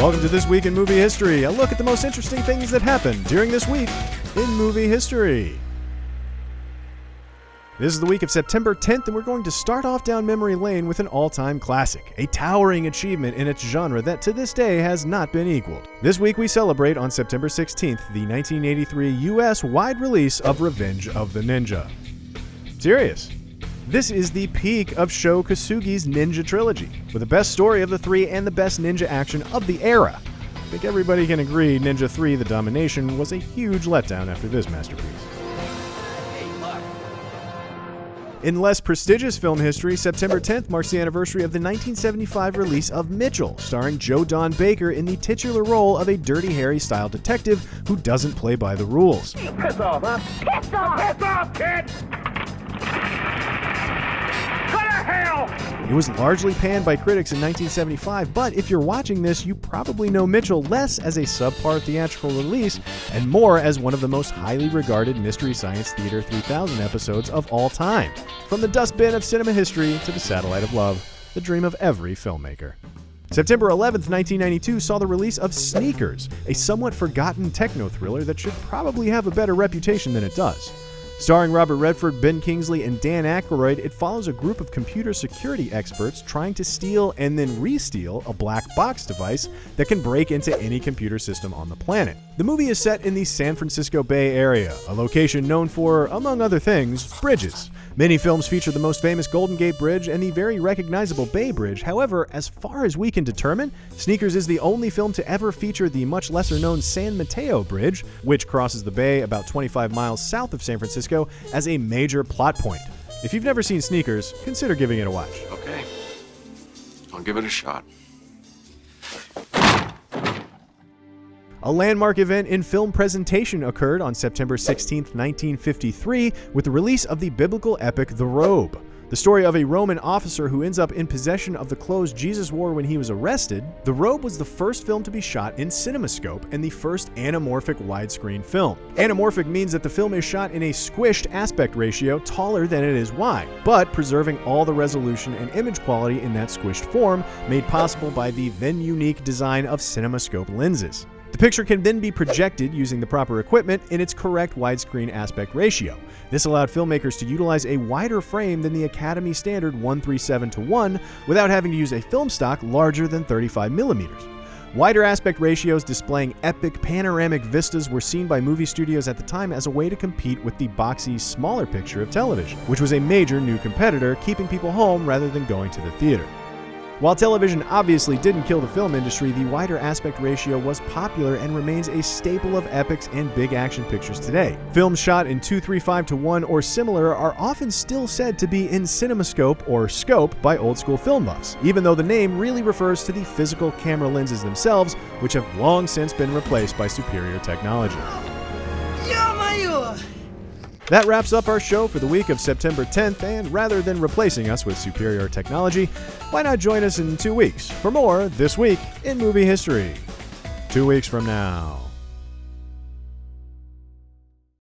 Welcome to This Week in Movie History, a look at the most interesting things that happened during this week in movie history. This is the week of September 10th, and we're going to start off down memory lane with an all-time classic, a towering achievement in its genre that to this day has not been equaled. This week we celebrate on September 16th the 1983 US wide release of Revenge of the Ninja. Serious. This is the peak of Sho Kosugi's ninja trilogy, with the best story of the three and the best ninja action of the era. I think everybody can agree Ninja 3: The Domination was a huge letdown after this masterpiece. In less prestigious film history, September 10th marks the anniversary of the 1975 release of Mitchell, starring Joe Don Baker in the titular role of a Dirty Harry-style detective who doesn't play by the rules. Piss off, huh? Piss off! Piss off, kid! Go to hell! It was largely panned by critics in 1975, but if you're watching this, you probably know Mitchell less as a subpar theatrical release and more as one of the most highly regarded Mystery Science Theater 3000 episodes of all time. From the dustbin of cinema history to the satellite of love, the dream of every filmmaker. September 11th, 1992 saw the release of Sneakers, a somewhat forgotten techno thriller that should probably have a better reputation than it does. Starring Robert Redford, Ben Kingsley, and Dan Aykroyd, it follows a group of computer security experts trying to steal and then re-steal a black box device that can break into any computer system on the planet. The movie is set in the San Francisco Bay Area, a location known for, among other things, bridges. Many films feature the most famous Golden Gate Bridge and the very recognizable Bay Bridge. However, as far as we can determine, Sneakers is the only film to ever feature the much lesser-known San Mateo Bridge, which crosses the bay about 25 miles south of San Francisco, as a major plot point. If you've never seen Sneakers, consider giving it a watch. Okay, I'll give it a shot. A landmark event in film presentation occurred on September 16, 1953, with the release of the biblical epic The Robe. The story of a Roman officer who ends up in possession of the clothes Jesus wore when he was arrested, The Robe was the first film to be shot in Cinemascope and the first anamorphic widescreen film. Anamorphic means that the film is shot in a squished aspect ratio taller than it is wide, but preserving all the resolution and image quality in that squished form, made possible by the then unique design of Cinemascope lenses. The picture can then be projected using the proper equipment in its correct widescreen aspect ratio. This allowed filmmakers to utilize a wider frame than the Academy standard 1:37:1 without having to use a film stock larger than 35 millimeters. Wider aspect ratios displaying epic panoramic vistas were seen by movie studios at the time as a way to compete with the boxy, smaller picture of television, which was a major new competitor, keeping people home rather than going to the theater. While television obviously didn't kill the film industry, the wider aspect ratio was popular and remains a staple of epics and big action pictures today. Films shot in 2:35:1 or similar are often still said to be in Cinemascope or scope by old school film buffs, even though the name really refers to the physical camera lenses themselves, which have long since been replaced by superior technology. That wraps up our show for the week of September 10th, and rather than replacing us with superior technology, why not join us in 2 weeks for more This Week in Movie History? 2 weeks from now.